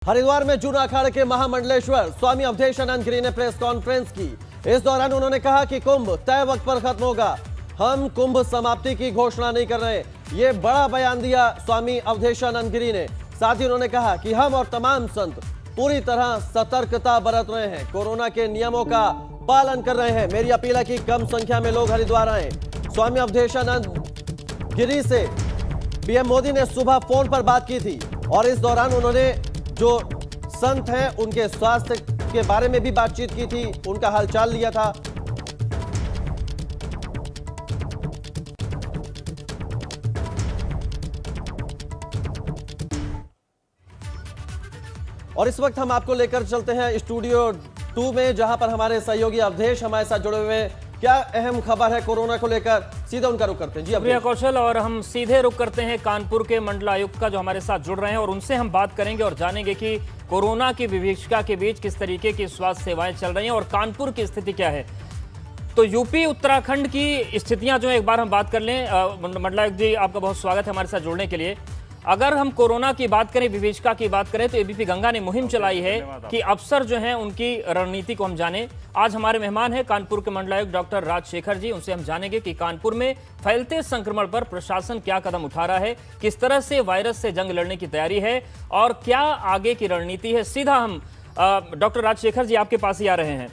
हरिद्वार में जूना अखाड़े के महामंडलेश्वर स्वामी अवधेशानंद गिरी ने प्रेस कॉन्फ्रेंस की। इस दौरान उन्होंने कहा कि कुंभ तय वक्त पर खत्म होगा, हम कुंभ समाप्ति की घोषणा नहीं कर रहे। ये बड़ा बयान दिया स्वामी अवधेशानंद गिरी ने। साथ ही उन्होंने कहा कि हम और तमाम संत पूरी तरह सतर्कता बरत रहे हैं, कोरोना के नियमों का पालन कर रहे हैं। मेरी अपील है कि कम संख्या में लोग हरिद्वार आए। स्वामी अवधेशानंद गिरी से पीएम मोदी ने सुबह फोन पर बात की थी और इस दौरान उन्होंने जो संत हैं उनके स्वास्थ्य के बारे में भी बातचीत की थी, उनका हालचाल लिया था। और इस वक्त हम आपको लेकर चलते हैं स्टूडियो 2 में, जहां पर हमारे सहयोगी अवधेश हमारे साथ जुड़े हुए हैं। क्या अहम खबर है कोरोना को लेकर, सीधा उनका रुख करते हैं। जी प्रिया कौशल, और हम सीधे रुख करते हैं कानपुर के मंडलायुक्त का, जो हमारे साथ जुड़ रहे हैं, और उनसे हम बात करेंगे और जानेंगे कि कोरोना की विभीषिका के बीच किस तरीके की स्वास्थ्य सेवाएं चल रही हैं और कानपुर की स्थिति क्या है। तो यूपी उत्तराखंड की स्थितियां जो है, एक बार हम बात कर लें। मंडलायुक्त जी, आपका बहुत स्वागत है हमारे साथ जुड़ने के लिए। अगर हम कोरोना की बात करें, विभीषिका की बात करें, तो एबीपी गंगा ने मुहिम चलाई है कि अफसर जो हैं उनकी रणनीति को हम जानें। आज हमारे मेहमान हैं कानपुर के मंडलायुक्त डॉक्टर राजशेखर जी। उनसे हम जानेंगे कि कानपुर में फैलते संक्रमण पर प्रशासन क्या कदम उठा रहा है, किस तरह से वायरस से जंग लड़ने की तैयारी है और क्या आगे की रणनीति है। सीधा हम डॉक्टर राजशेखर जी आपके पास ही आ रहे हैं।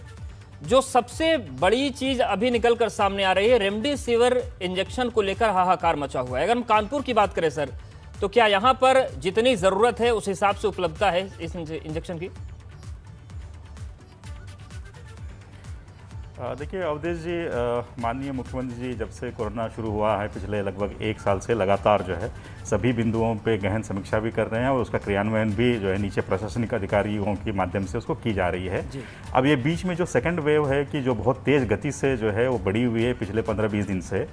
जो सबसे बड़ी चीज अभी निकलकर सामने आ रही है, रेमडेसिविर इंजेक्शन को लेकर हाहाकार मचा हुआ है। अगर हम कानपुर की बात करें सर, तो क्या यहां पर जितनी जरूरत है उस हिसाब से उपलब्धता है इस इंजेक्शन की? देखिए अवधेश जी, माननीय मुख्यमंत्री जी जब से कोरोना शुरू हुआ है पिछले लगभग 1 साल से लगातार जो है सभी बिंदुओं पे गहन समीक्षा भी कर रहे हैं और उसका क्रियान्वयन भी जो है नीचे प्रशासनिक अधिकारियों के माध्यम से उसको की जा रही है। अब ये बीच में जो सेकंड वेव है कि जो बहुत तेज़ गति से जो है वो बढ़ी हुई है पिछले 15-20 दिन से,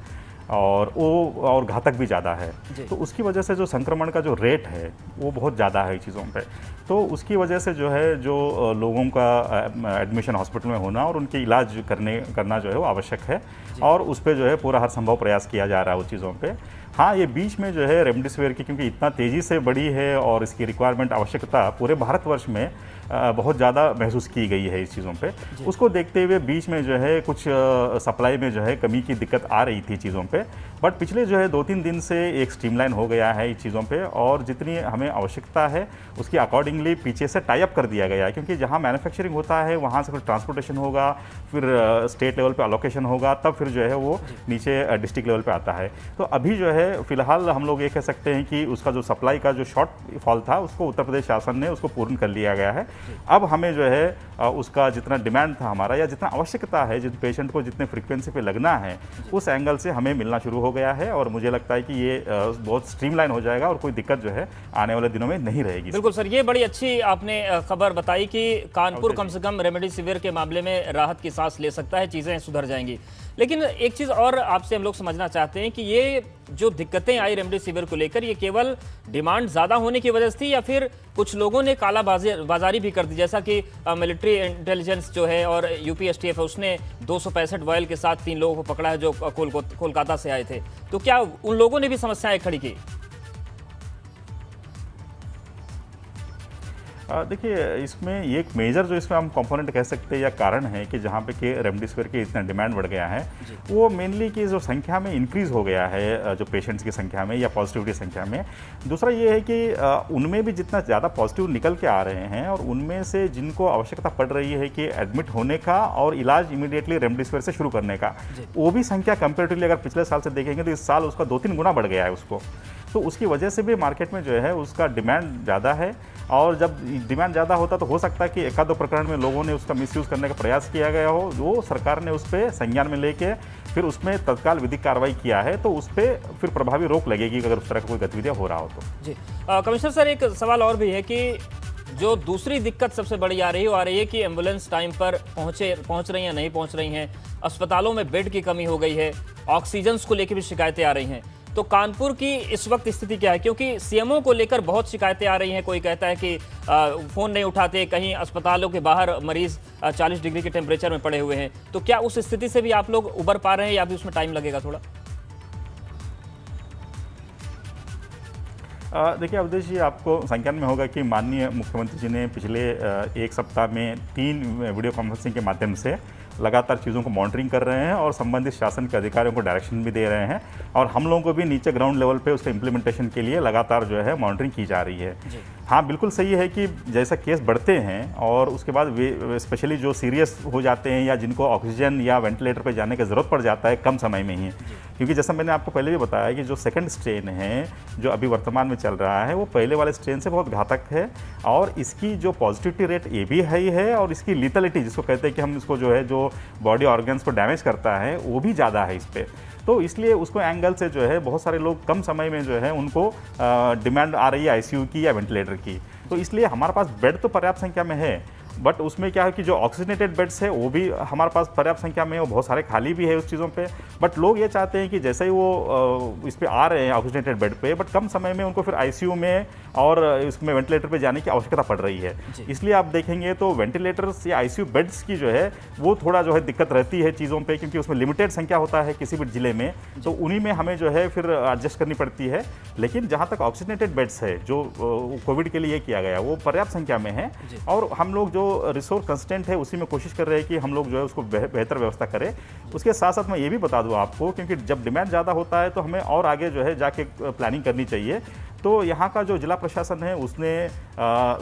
और घातक भी ज़्यादा है, तो उसकी वजह से जो संक्रमण का जो रेट है वो बहुत ज़्यादा है चीज़ों पे। तो उसकी वजह से जो है जो लोगों का एडमिशन हॉस्पिटल में होना और उनके इलाज करना जो है वो आवश्यक है और उस पर जो है पूरा हर संभव प्रयास किया जा रहा है उस चीज़ों पे। हाँ, ये बीच में जो है रेमडेसिविर की क्योंकि इतना तेज़ी से बढ़ी है और इसकी रिक्वायरमेंट आवश्यकता पूरे भारतवर्ष में बहुत ज़्यादा महसूस की गई है इस चीज़ों पे। उसको देखते हुए बीच में जो है कुछ सप्लाई में जो है कमी की दिक्कत आ रही थी चीज़ों पे, बट पिछले जो है 2-3 दिन से एक स्ट्रीमलाइन हो गया है इस चीज़ों पे और जितनी हमें आवश्यकता है उसकी अकॉर्डिंगली पीछे से टाई अप कर दिया गया है, क्योंकि जहाँ मैन्युफैक्चरिंग होता है वहाँ से फिर ट्रांसपोर्टेशन होगा, फिर स्टेट लेवल पे अलोकेशन होगा, तब फिर जो है वो नीचे डिस्ट्रिक्ट लेवल पे आता है। तो अभी जो है फिलहाल हम लोग ये कह सकते हैं कि उसका जो सप्लाई का जो शॉर्ट फॉल था उसको उत्तर प्रदेश शासन ने उसको पूर्ण कर लिया गया है। अब हमें जो है उसका जितना डिमांड था हमारा या जितना आवश्यकता है, जिस पेशेंट को जितने फ्रीक्वेंसी पे लगना है उस एंगल से हमें मिलना शुरू हो गया है और मुझे लगता है कि ये बहुत स्ट्रीमलाइन हो जाएगा और कोई दिक्कत जो है आने वाले दिनों में नहीं रहेगी। बिल्कुल सर, ये बड़ी अच्छी आपने खबर बताई कि कानपुर कम से कम रेमडेसिविर के मामले में राहत की सांस ले सकता है, चीजें सुधर जाएंगी। लेकिन एक चीज और आपसे हम लोग समझना चाहते हैं कि ये जो दिक्कतें आई रेमडेसिविर को लेकर, ये केवल डिमांड ज्यादा होने की वजह से थी या फिर कुछ लोगों ने काला बाजारी भी कर दी, जैसा कि मिलिट्री इंटेलिजेंस जो है और यूपीएसटीएफ है उसने 265 वायल के साथ 3 लोगों को पकड़ा है जो कोलकाता से आए थे। तो क्या उन लोगों ने भी समस्याएं खड़ी की? देखिए इसमें एक मेजर जो इसमें हम कंपोनेंट कह सकते हैं या कारण है कि जहाँ पे कि रेमडेसिविर की इतना डिमांड बढ़ गया है वो मेनली कि जो संख्या में इंक्रीज़ हो गया है जो पेशेंट्स की संख्या में या पॉजिटिविटी संख्या में। दूसरा ये है कि उनमें भी जितना ज़्यादा पॉजिटिव निकल के आ रहे हैं और उनमें से जिनको आवश्यकता पड़ रही है कि एडमिट होने का और इलाज इमीडिएटली रेमडेसिविर से शुरू करने का, वो भी संख्या कंपेरेटिवली अगर पिछले साल से देखेंगे तो इस साल उसका 2-3 गुना बढ़ गया है उसको। तो उसकी वजह से भी मार्केट में जो है उसका डिमांड ज़्यादा है और जब डिमांड ज़्यादा होता तो हो सकता है कि 1-2 प्रकरण में लोगों ने उसका मिसयूज़ करने का प्रयास किया गया हो, जो सरकार ने उस पर संज्ञान में लेके फिर उसमें तत्काल विधिक कार्रवाई किया है, तो उस पर फिर प्रभावी रोक लगेगी अगर उस तरह का कोई गतिविधियाँ हो रहा हो तो। जी कमिश्नर सर, एक सवाल और भी है कि जो दूसरी दिक्कत सबसे बड़ी आ रही है कि एम्बुलेंस टाइम पर पहुंच रही हैं नहीं पहुंच रही हैं, अस्पतालों में बेड की कमी हो गई है, ऑक्सीजन को लेकर भी शिकायतें आ रही हैं। तो कानपुर की इस वक्त स्थिति क्या है, क्योंकि सीएमओ को लेकर बहुत शिकायतें आ रही हैं। कोई कहता है कि फ़ोन नहीं उठाते, कहीं अस्पतालों के बाहर मरीज 40 डिग्री के टेम्परेचर में पड़े हुए हैं। तो क्या उस स्थिति से भी आप लोग उबर पा रहे हैं या अभी उसमें टाइम लगेगा थोड़ा? देखिए अवधेश जी, आपको संज्ञान में होगा कि माननीय मुख्यमंत्री जी ने पिछले एक सप्ताह में 3 वीडियो कॉन्फ्रेंसिंग के माध्यम से लगातार चीज़ों को मॉनिटरिंग कर रहे हैं और संबंधित शासन के अधिकारियों को डायरेक्शन भी दे रहे हैं और हम लोगों को भी नीचे ग्राउंड लेवल पे उसके इम्प्लीमेंटेशन के लिए लगातार जो है मॉनिटरिंग की जा रही है। हाँ, बिल्कुल सही है कि जैसा केस बढ़ते हैं और उसके बाद वे स्पेशली जो सीरियस हो जाते हैं या जिनको ऑक्सीजन या वेंटिलेटर पर जाने की ज़रूरत पड़ जाता है कम समय में ही, क्योंकि जैसा मैंने आपको पहले भी बताया कि जो सेकंड स्ट्रेन है जो अभी वर्तमान में चल रहा है वो पहले वाले स्ट्रेन से बहुत घातक है और इसकी जो पॉजिटिविटी रेट ये भी हाई है और इसकी लीथलिटी जिसको कहते हैं कि हम इसको जो है जो बॉडी ऑर्गन्स को डैमेज करता है वो भी ज़्यादा है इस पर। तो इसलिए उसको एंगल से जो है बहुत सारे लोग कम समय में जो है उनको डिमांड आ रही है आईसीयू की या वेंटिलेटर की। तो इसलिए हमारे पास बेड तो पर्याप्त संख्या में है, बट उसमें क्या है कि जो ऑक्सीजनेटेड बेड्स है वो भी हमारे पास पर्याप्त संख्या में है, वो बहुत सारे खाली भी है उस चीज़ों पे। बट लोग ये चाहते हैं कि जैसे ही वो इस पे आ रहे हैं ऑक्सीजनेटेड बेड पे, बट कम समय में उनको फिर आईसीयू में और इसमें वेंटिलेटर पे जाने की आवश्यकता पड़ रही है। इसलिए आप देखेंगे तो वेंटिलेटर्स या आईसीयू बेड्स की जो है वो थोड़ा जो है दिक्कत रहती है चीज़ों पे, क्योंकि उसमें लिमिटेड संख्या होता है किसी भी जिले में, तो उन्हीं में हमें जो है फिर एडजस्ट करनी पड़ती है। लेकिन जहाँ तक ऑक्सीजनेटेड बेड्स है जो कोविड के लिए किया गया वो पर्याप्त संख्या में है और हम लोग जो रिसोर्स कंस्टेंट है उसी में कोशिश कर रहे हैं कि हम लोग जो है उसको बेहतर व्यवस्था करें। उसके साथ साथ मैं ये भी बता दूं आपको, क्योंकि जब डिमांड ज़्यादा होता है तो हमें और आगे जो है जाके प्लानिंग करनी चाहिए। तो यहाँ का जो जिला प्रशासन है उसने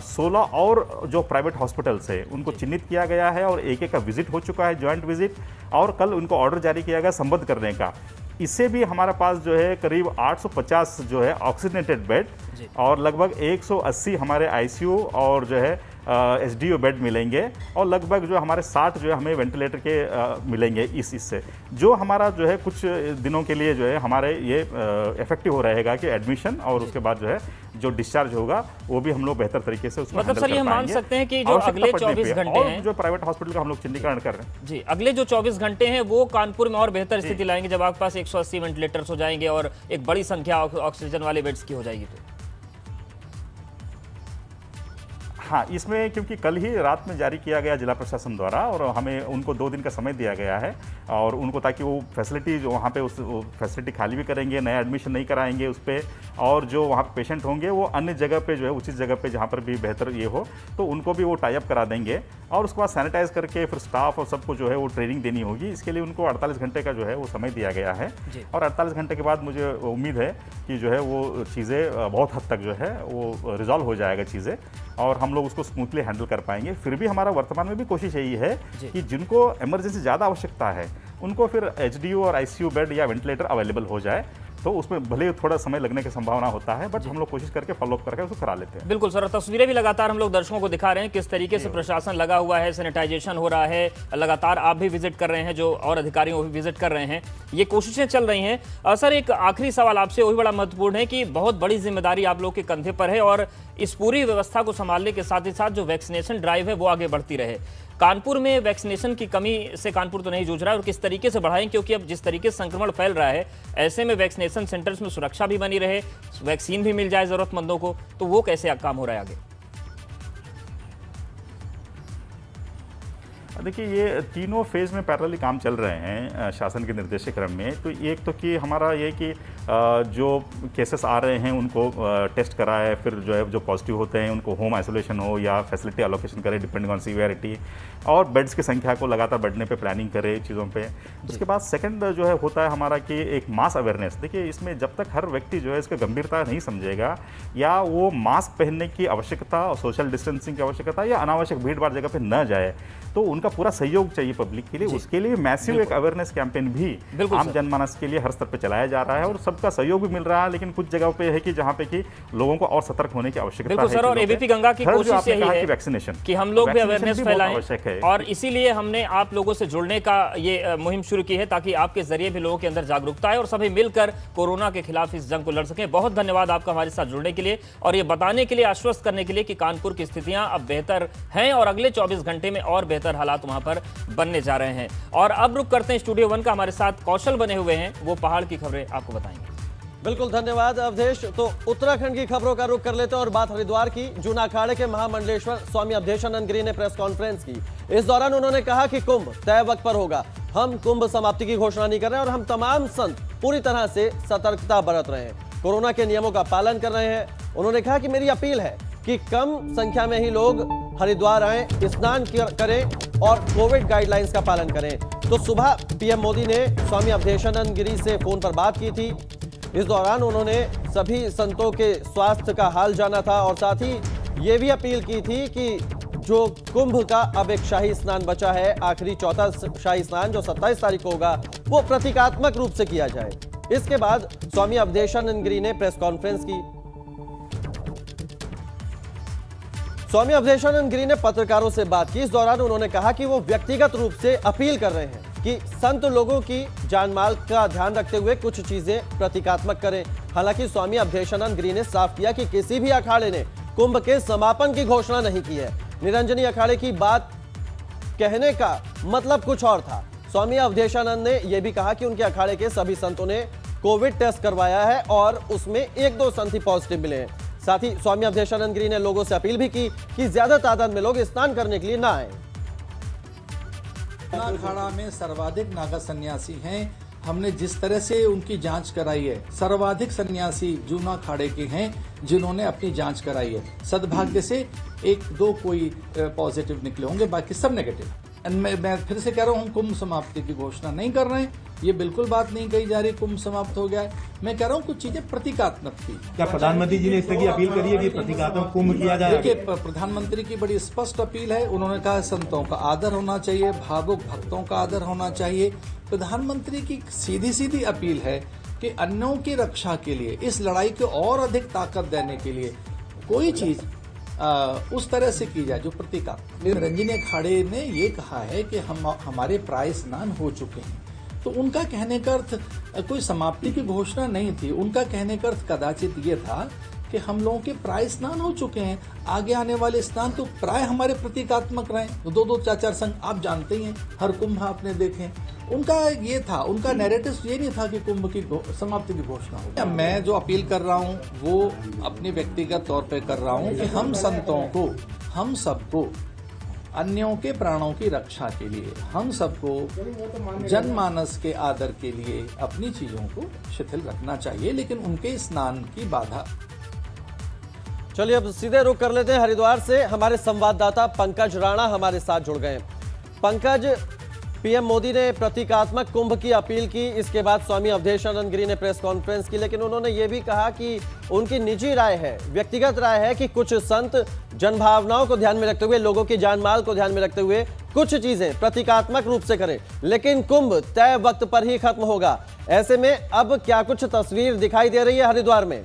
16 और जो प्राइवेट हॉस्पिटल्स है उनको चिन्हित किया गया है और एक का विजिट हो चुका है, जॉइंट विजिट, और कल उनको ऑर्डर जारी किया गया संबद्ध करने का। इससे भी हमारे पास जो है करीब 850 जो है ऑक्सीजनेटेड बेड और लगभग 180 हमारे आईसीयू और जो है एसडीओ बेड मिलेंगे और लगभग जो हमारे 60 जो है हमें वेंटिलेटर के मिलेंगे इससे जो हमारा जो है कुछ दिनों के लिए जो है हमारे ये इफेक्टिव हो रहेगा कि एडमिशन और उसके बाद जो है जो डिस्चार्ज होगा वो भी हम लोग बेहतर तरीके से उसको मतलब सर ये मान सकते हैं कि जो अगले 24 घंटे हैं जो प्राइवेट हॉस्पिटल का हम लोग चिन्हीकरण कर रहे हैं जी, अगले जो 24 घंटे हैं वो कानपुर में और बेहतर स्थिति लाएंगे जब आपके पास 180 वेंटिलेटर्स हो जाएंगे और एक बड़ी संख्या ऑक्सीजन वाले बेड्स की हो जाएगी। तो हाँ, इसमें क्योंकि कल ही रात में जारी किया गया जिला प्रशासन द्वारा और हमें उनको 2 दिन का समय दिया गया है और उनको ताकि वो फैसिलिटी जो वहाँ पे उस फैसिलिटी खाली भी करेंगे, नया एडमिशन नहीं कराएंगे उस पर, और जो वहाँ पे पेशेंट होंगे वो अन्य जगह पे जो है उचित जगह पे जहाँ पर भी बेहतर ये हो तो उनको भी वो टाई अप करा देंगे और उसके बाद सैनिटाइज करके फिर स्टाफ और सबको जो है वो ट्रेनिंग देनी होगी। इसके लिए उनको 48 घंटे का जो है वो समय दिया गया है और 48 घंटे के बाद मुझे उम्मीद है कि जो है वो चीज़ें बहुत हद तक जो है वो रिजॉल्व हो जाएगा चीज़ें और हम लोग उसको स्मूथली हैंडल कर पाएंगे। फिर भी हमारा वर्तमान में भी कोशिश यही है कि जिनको इमरजेंसी ज़्यादा आवश्यकता है उनको फिर एचडीयू और आईसीयू बेड या वेंटिलेटर अवेलेबल हो जाए, तो उसमें भले ही थोड़ा समय लगने की संभावना होता है बट हम लोग कोशिश करके फॉलोअप करके उसको करा लेते हैं। बिल्कुल सर, तस्वीरें भी लगातार हम लोग दर्शकों को दिखा रहे हैं किस तरीके से प्रशासन लगा हुआ है, सैनिटाइजेशन हो रहा है, लगातार आप भी विजिट कर रहे हैं जो और अधिकारी वो भी विजिट कर रहे हैं, ये कोशिशें चल रही हैं। सर एक आखिरी सवाल आपसे, वही बड़ा महत्वपूर्ण है कि बहुत बड़ी जिम्मेदारी आप लोग के कंधे पर है और इस पूरी व्यवस्था को संभालने के साथ ही साथ जो वैक्सीनेशन ड्राइव है वो आगे बढ़ती रहे। कानपुर में वैक्सीनेशन की कमी से कानपुर तो नहीं जूझ रहा है और किस तरीके से बढ़ाएं, क्योंकि अब जिस तरीके से संक्रमण फैल रहा है ऐसे में वैक्सीनेशन सेंटर्स में सुरक्षा भी बनी रहे, वैक्सीन भी मिल जाए जरूरतमंदों को, तो वो कैसे काम हो रहा है आगे? देखिए ये तीनों फेज़ में पैरेलली काम चल रहे हैं शासन के निर्देश क्रम में। तो एक तो कि हमारा ये कि जो केसेस आ रहे हैं उनको टेस्ट कराए, फिर जो है जो पॉजिटिव होते हैं उनको होम आइसोलेशन हो या फैसिलिटी एलोकेशन करें डिपेंडिंग ऑन सीवियरिटी, और बेड्स की संख्या को लगातार बढ़ने पे प्लानिंग करें चीज़ों पे। उसके बाद सेकंड जो है होता है हमारा कि एक मास अवेयरनेस। देखिए इसमें जब तक हर व्यक्ति जो है इसकी गंभीरता नहीं समझेगा या वो मास्क पहनने की आवश्यकता और सोशल डिस्टेंसिंग की आवश्यकता या अनावश्यक भीड़ भाड़ जगह पे न जाए, तो उनका पूरा सहयोग चाहिए पब्लिक के लिए। उसके लिए मैसिव एक अवेयरनेस कैंपेन भी आम जनमानस के लिए हर स्तर पर चलाया जा रहा है और सबका सहयोग भी मिल रहा है। लेकिन कुछ जगहों पे है कि जहाँ पे कि लोगों को और सतर्क होने की आवश्यकता है। सर, और एबीपी गंगा की कोशिश यही है वैक्सीनेशन कि हम लोग भी अवेयरनेस फैलाएं और इसीलिए हमने आप लोगों से जुड़ने का ये मुहिम शुरू की है ताकि आपके जरिए भी लोगों के अंदर जागरूकता है और सभी मिलकर कोरोना के खिलाफ इस जंग को लड़ सकें। बहुत धन्यवाद आपका हमारे साथ जुड़ने के लिए और ये बताने के लिए, आश्वस्त करने के लिए कि कानपुर की स्थितियां अब बेहतर हैं और अगले 24 घंटे में और बेहतर हालात वहां पर बनने जा रहे हैं। और अब रुक करते हैं स्टूडियो 1 का, हमारे साथ कौशल बने हुए हैं, वो पहाड़ की खबरें आपको बताएंगे। बिल्कुल धन्यवाद अवधेश। तो उत्तराखंड की खबरों का रुख कर लेते हैं और बात हरिद्वार की। जूना अखाड़े के महामंडलेश्वर स्वामी अवधेशानंद गिरी ने प्रेस कॉन्फ्रेंस की। इस दौरान उन्होंने कहा कि कुंभ तय वक्त पर होगा, हम कुंभ समाप्ति की घोषणा नहीं कर रहे हैं और हम तमाम संत पूरी तरह से सतर्कता बरत रहे हैं, कोरोना के नियमों का पालन कर रहे हैं। उन्होंने कहा कि मेरी अपील है कि कम संख्या में ही लोग हरिद्वार आएं, स्नान करें और कोविड गाइडलाइंस का पालन करें। तो सुबह पीएम मोदी ने स्वामी अवधेशानंद गिरी से फोन पर बात की थी। इस दौरान उन्होंने सभी संतों के स्वास्थ्य का हाल जाना था और साथ ही ये भी अपील की थी कि जो कुंभ का अब एक शाही स्नान बचा है, आखिरी चौथा शाही स्नान जो 27 तारीख को होगा, वो प्रतीकात्मक रूप से किया जाए। इसके बाद स्वामी अवधेशानंद गिरी ने प्रेस कॉन्फ्रेंस की। स्वामी अवधेशानंद गिरी ने पत्रकारों से बात की। इस दौरान उन्होंने कहा कि वो व्यक्तिगत रूप से अपील कर रहे हैं कि संत लोगों की जानमाल का ध्यान रखते हुए कुछ चीजें प्रतीकात्मक करें। हालांकि स्वामी अवधेशानंद गिरी ने साफ किया कि किसी भी अखाड़े ने कुंभ के समापन की घोषणा नहीं की है। निरंजनी अखाड़े की बात कहने का मतलब कुछ और था। स्वामी अवधेशानंद ने यह भी कहा कि उनके अखाड़े के सभी संतों ने कोविड टेस्ट करवाया है और उसमें 1-2 संत ही पॉजिटिव मिले हैं। साथ ही स्वामी अवधेशानंद गिरी ने लोगों से अपील भी की कि ज्यादा तादाद में लोग स्नान करने के लिए ना आए। अखाड़ा में सर्वाधिक नागा सन्यासी हैं। हमने जिस तरह से उनकी जांच कराई है, सर्वाधिक सन्यासी जूना अखाड़े के हैं जिन्होंने अपनी जांच कराई है। सद्भाग्य से 1-2 कोई पॉजिटिव निकले होंगे, बाकी सब नेगेटिव। मैं फिर से कह रहा हूँ, हम कुंभ समाप्ति की घोषणा नहीं कर रहे हैं। ये बिल्कुल बात नहीं कही जा रही कुंभ समाप्त हो गया है। मैं कह रहा हूँ कुछ चीजें प्रतीकात्मक थी। क्या प्रधानमंत्री जी ने इस तरह की अपील करी है कि प्रतीकात्मक कुंभ किया जाए? देखिए, प्रधानमंत्री की बड़ी स्पष्ट अपील है। उन्होंने कहा संतों का आदर होना चाहिए, भावुक भक्तों का आदर होना चाहिए। प्रधानमंत्री की सीधी अपील है कि अन्यों की रक्षा के लिए, इस लड़ाई को और अधिक ताकत देने के लिए कोई चीज उस तरह से की जाए जो प्रतीकात्मक। निरंजनी अखाड़े ने ये कहा है कि हमारे प्राय स्नान हो चुके हैं, तो उनका कहने का अर्थ कोई समाप्ति की घोषणा नहीं थी। उनका कहने का अर्थ कदाचित ये था कि हम लोगों के प्राय स्नान हो चुके हैं, आगे आने वाले स्नान तो प्राय हमारे प्रतीकात्मक रहे। 2-2, 4-4 संघ आप जानते ही हैं, हर कुंभ आपने देखे। उनका ये था, उनका नैरेटिव ये नहीं था कि कुंभ की समाप्ति की घोषणा हो। मैं जो अपील कर रहा हूँ वो अपने व्यक्तिगत तौर पे कर रहा हूँ कि हम संतों को, हम सबको अन्यों के प्राणों की रक्षा के लिए, हम सबको जनमानस के आदर के लिए अपनी चीजों को शिथिल रखना चाहिए, लेकिन उनके स्नान की बाधा। चलिए अब सीधे रुख कर लेते हैं हरिद्वार से। हमारे संवाददाता पंकज राणा हमारे साथ जुड़ गए। पंकज, पीएम मोदी ने प्रतीकात्मक कुंभ की अपील की, इसके बाद स्वामी अवधेशानंद गिरी ने प्रेस कॉन्फ्रेंस की, लेकिन उन्होंने ये भी कहा कि उनकी निजी राय है, व्यक्तिगत राय है कि कुछ संत जनभावनाओं को ध्यान में रखते हुए, लोगों की जानमाल को ध्यान में रखते हुए कुछ चीजें प्रतीकात्मक रूप से करें, लेकिन कुंभ तय वक्त पर ही खत्म होगा। ऐसे में अब क्या कुछ तस्वीर दिखाई दे रही है हरिद्वार में?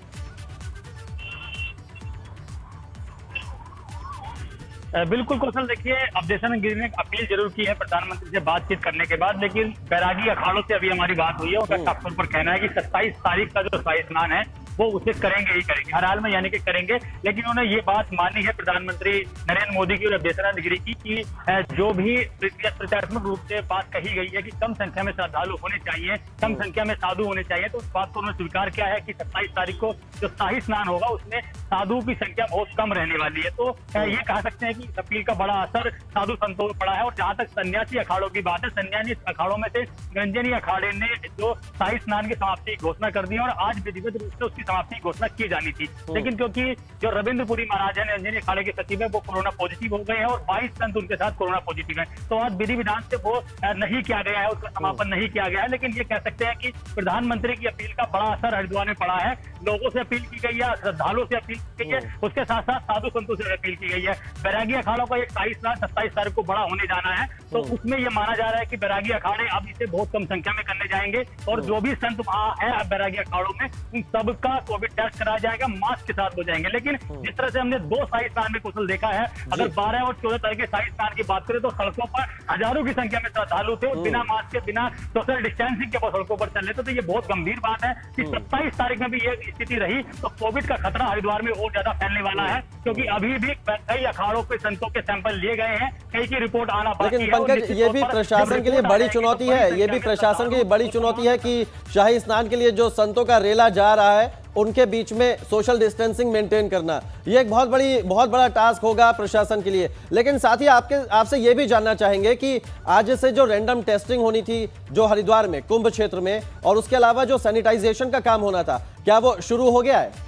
बिल्कुल कौशल, देखिए अवधेशानंद गिरी ने एक अपील जरूर की है प्रधानमंत्री से बातचीत करने के बाद, लेकिन बैरागी अखाड़ों से अभी हमारी बात हुई है। उनका साफ तौर पर कहना है कि 27 तारीख का जो शाही स्नान है वो उसे करेंगे ही करेंगे, हर हाल में यानी कि करेंगे। लेकिन उन्होंने ये बात मानी है प्रधानमंत्री नरेंद्र मोदी की और अवधेशानंद गिरी की कि जो भी प्रतीकात्मक रूप से बात कही गई है कि कम संख्या में श्रद्धालु होने चाहिए, कम संख्या में साधु होने चाहिए, तो उस बात को उन्होंने स्वीकार किया है कि 27 तारीख को जो शाही स्नान होगा उसमें साधु की संख्या बहुत कम रहने वाली है। तो ये कह सकते हैं कि अपील का बड़ा असर साधु संतों पर पड़ा है। और जहां तक सन्यासी अखाड़ों की बात है, सन्यासी अखाड़ों में से निरंजनी अखाड़े ने जो शाही स्नान की समाप्ति की घोषणा कर दी और आज विधिवत रूप से उसकी समाप्ति की घोषणा की जानी थी, लेकिन क्योंकि जो रविंद्रपुरी महाराज है निरंजनी अखाड़े के सचिव है वो कोरोना पॉजिटिव हो गए हैं और 22 संत उनके साथ कोरोना पॉजिटिव है, तो आज विधि विधान से वो नहीं किया गया है, उसका समापन नहीं किया गया है। लेकिन ये कह सकते हैं कि प्रधानमंत्री की अपील का बड़ा असर हरिद्वार में पड़ा है। लोगों से अपील की गई है, श्रद्धालुओं से अपील की गई है, उसके साथ साथ साधु संतों से अपील की गई है। बैरागी अखाड़ों का एक शाही स्नान 27 तारीख को बड़ा होने जाना है, तो उसमें यह माना जा रहा है कि बैरागी अखाड़े अब इसे बहुत कम संख्या में करने जाएंगे और जो भी संत वहां है बैरागी अखाड़ों में उन सबका कोविड टेस्ट कराया जाएगा, मास्क के साथ हो जाएंगे। लेकिन जिस तरह से हमने 2 शाही स्नान में कुशल देखा है, अगर 12 और 14 तारीख के शाही स्नान की बात करें तो सड़कों पर हजारों की संख्या में श्रद्धालु थे और बिना मास्क के, बिना सोशल डिस्टेंसिंग के सड़कों पर चल रहे थे। तो ये बहुत गंभीर बात है कि 27 तारीख में भी ये स्थिति रही तो कोविड का खतरा हरिद्वार में और ज्यादा फैलने वाला है, क्योंकि अभी भी कई अखाड़ों के संतों के सैंपल लिए गए हैं, कई की रिपोर्ट आना बाकी है। लेकिन पंकज, ये भी प्रशासन के लिए बड़ी चुनौती है, ये भी प्रशासन की बड़ी चुनौती है कि शाही स्नान के लिए जो संतों का रेला जा रहा है उनके बीच में सोशल डिस्टेंसिंग मेंटेन करना, ये एक बहुत बड़ा टास्क होगा प्रशासन के लिए। लेकिन साथ ही आपसे ये भी जानना चाहेंगे कि आज से जो रैंडम टेस्टिंग होनी थी जो हरिद्वार में कुंभ क्षेत्र में, और उसके अलावा जो सैनिटाइजेशन का काम होना था, क्या वो शुरू हो गया है?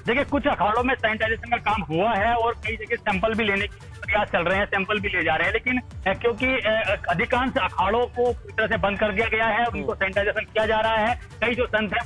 देखिए, कुछ अखाड़ों में सैनिटाइजेशन का काम हुआ है और कई जगह सैंपल भी लेने के प्रयास चल रहे हैं, सैंपल भी ले जा रहे हैं, लेकिन क्योंकि अधिकांश अखाड़ों को पूरी तरह से बंद कर दिया गया है, उनको सैनिटाइजेशन किया जा रहा है। कई जो संत हैं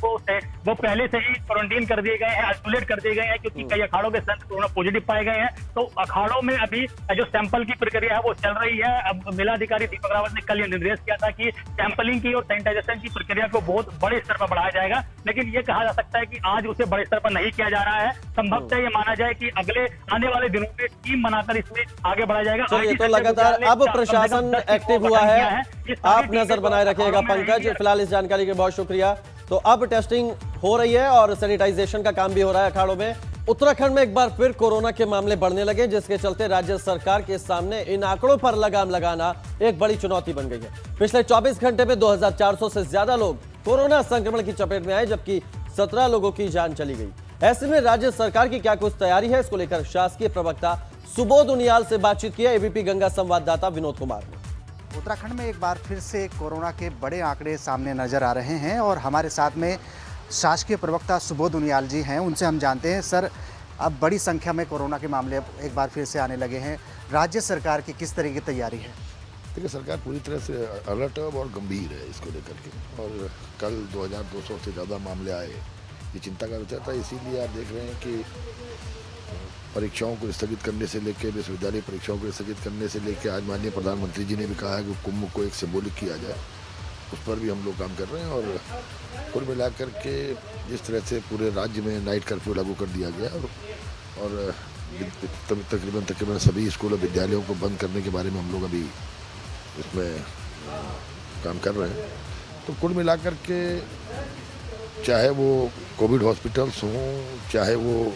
वो पहले से ही क्वारंटीन कर दिए गए हैं, आइसोलेट कर दिए गए हैं, क्योंकि कई अखाड़ों के संत कोरोना पॉजिटिव पाए गए हैं। तो अखाड़ों में अभी जो सैंपल की प्रक्रिया है वो चल रही है। अब मेलाधिकारी दीपक रावत ने कल ये निर्देश किया था कि सैंपलिंग की और सैनिटाइजेशन की प्रक्रिया को बहुत बड़े स्तर पर बढ़ाया जाएगा, लेकिन ये कहा जा सकता है कि आज उसे बड़े स्तर पर नहीं किया जा रहा है। संभवतः ये माना जाए कि अगले आने वाले दिनों में टीम बनाकर इसमें आगे बढ़ाया जाएगा। चलिए, तो लगातार अब प्रशासन एक्टिव हुआ है, आप नजर बनाए रखिएगा पंकज। फिलहाल इस जानकारी के बहुत शुक्रिया। तो अब टेस्टिंग हो रही है और सैनिटाइजेशन का काम भी हो रहा है अखाड़ों में। उत्तराखंड में एक बार फिर कोरोना के मामले बढ़ने लगे, जिसके चलते राज्य सरकार के सामने इन आंकड़ों पर लगाम लगाना एक बड़ी चुनौती बन गई है। पिछले 24 घंटे में 2400 से ज्यादा लोग कोरोना संक्रमण की चपेट में आए, जबकि 17 लोगों की जान चली गई। ऐसे में राज्य सरकार की क्या कुछ तैयारी है, इसको लेकर शासकीय प्रवक्ता सुबोध उनियाल से बातचीत किया एबीपी गंगा संवाददाता विनोद कुमार ने। उत्तराखंड में एक बार फिर से कोरोना के बड़े आंकड़े सामने नजर आ रहे हैं और हमारे साथ में शासकीय प्रवक्ता सुबोध उनियाल जी हैं। उनसे हम जानते हैं, सर, अब बड़ी संख्या में कोरोना के मामले एक बार फिर से आने लगे हैं, राज्य सरकार की किस तरह की तैयारी है? देखिए, सरकार पूरी तरह से अलर्ट है और गंभीर है इसको लेकर के। और कल 2200 से ज़्यादा मामले आए, ये चिंता का विषय था। इसीलिए आप देख रहे हैं कि परीक्षाओं को स्थगित करने से लेकर, विश्वविद्यालय परीक्षाओं को स्थगित करने से लेकर, आज माननीय प्रधानमंत्री जी ने भी कहा है कि कुंभ को एक सिंबॉलिक किया जाए, उस पर भी हम लोग काम कर रहे हैं। और कुल मिलाकर के जिस तरह से पूरे राज्य में नाइट कर्फ्यू लागू कर दिया गया और तकरीबन सभी स्कूल और विद्यालयों को बंद करने के बारे में हम लोग अभी इसमें काम कर रहे हैं। तो कुल मिलाकर के चाहे वो कोविड हॉस्पिटल्स हों, चाहे वो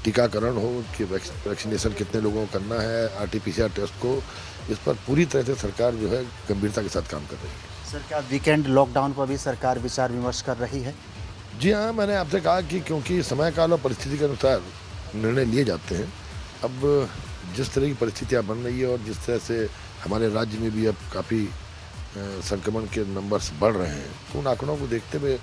टीकाकरण हो कि वैक्सीनेशन कितने लोगों को करना है, आरटीपीसीआर टेस्ट को, इस पर पूरी तरह से सरकार जो है गंभीरता के साथ काम कर रही है। सर, क्या वीकेंड लॉकडाउन पर भी सरकार विचार विमर्श कर रही है? जी हाँ, मैंने आपसे कहा कि क्योंकि समय काल और परिस्थिति के अनुसार निर्णय लिए जाते हैं। अब जिस तरह की परिस्थितियाँ बन रही है और जिस तरह से हमारे राज्य में भी अब काफ़ी संक्रमण के नंबर्स बढ़ रहे हैं, तो उन आंकड़ों को देखते हुए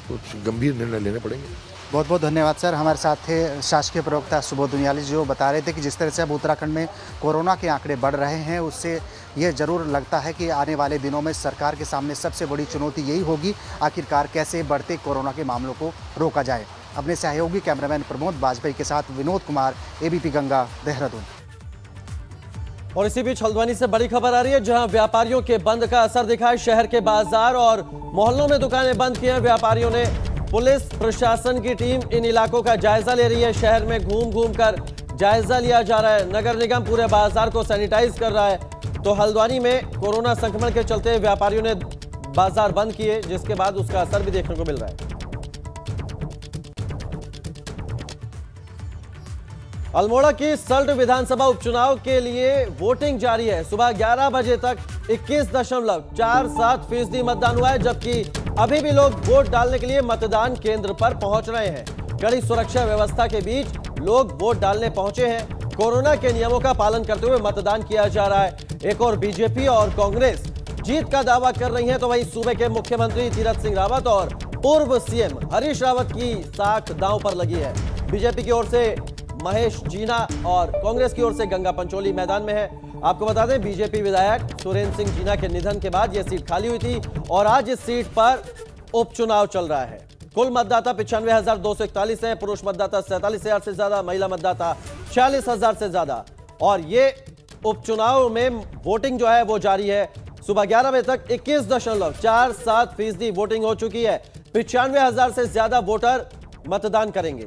कुछ गंभीर निर्णय लेने पड़ेंगे। बहुत बहुत धन्यवाद सर। हमारे साथ थे शासकीय प्रवक्ता सुबोध उनियाल जी, जो बता रहे थे कि जिस तरह से अब उत्तराखंड में कोरोना के आंकड़े बढ़ रहे हैं, उससे ये ज़रूर लगता है कि आने वाले दिनों में सरकार के सामने सबसे बड़ी चुनौती यही होगी, आखिरकार कैसे बढ़ते कोरोना के मामलों को रोका जाए। अपने सहयोगी कैमरामैन प्रमोद वाजपेयी के साथ विनोद कुमार, एबीपी गंगा, देहरादून। और इसी बीच हल्द्वानी से बड़ी खबर आ रही है, जहां व्यापारियों के बंद का असर दिखा है। शहर के बाजार और मोहल्लों में दुकानें बंद की हैं व्यापारियों ने। पुलिस प्रशासन की टीम इन इलाकों का जायजा ले रही है। शहर में घूम घूम कर जायजा लिया जा रहा है। नगर निगम पूरे बाजार को सैनिटाइज कर रहा है। तो हल्द्वानी में कोरोना संक्रमण के चलते व्यापारियों ने बाजार बंद किए, जिसके बाद उसका असर भी देखने को मिल रहा है। अल्मोड़ा की सल्ट विधानसभा उपचुनाव के लिए वोटिंग जारी है। सुबह 11 बजे तक 21.47% मतदान हुआ है, जबकि अभी भी लोग वोट डालने के लिए मतदान केंद्र पर पहुंच रहे हैं। कड़ी सुरक्षा व्यवस्था के बीच लोग वोट डालने पहुंचे हैं। कोरोना के नियमों का पालन करते हुए मतदान किया जा रहा है। एक और बीजेपी और कांग्रेस जीत का दावा कर रही हैं, तो वहीं सूबे के मुख्यमंत्री तीरथ सिंह रावत और पूर्व सीएम हरीश रावत की साख दांव पर लगी है। बीजेपी की ओर से महेश जीना और कांग्रेस की ओर से गंगा पंचोली मैदान में है। आपको बता दें, बीजेपी विधायक सुरेंद्र सिंह जीना के निधन के बाद यह सीट खाली हुई थी और आज इस सीट पर उपचुनाव चल रहा है। कुल मतदाता 95,241 है। पुरुष मतदाता 47,000 से ज्यादा, महिला मतदाता 46,000 से ज्यादा। और ये उपचुनाव में वोटिंग जो है वो जारी है। सुबह 11 बजे तक 21.47% वोटिंग हो चुकी है। 95,000 से ज्यादा वोटर मतदान करेंगे।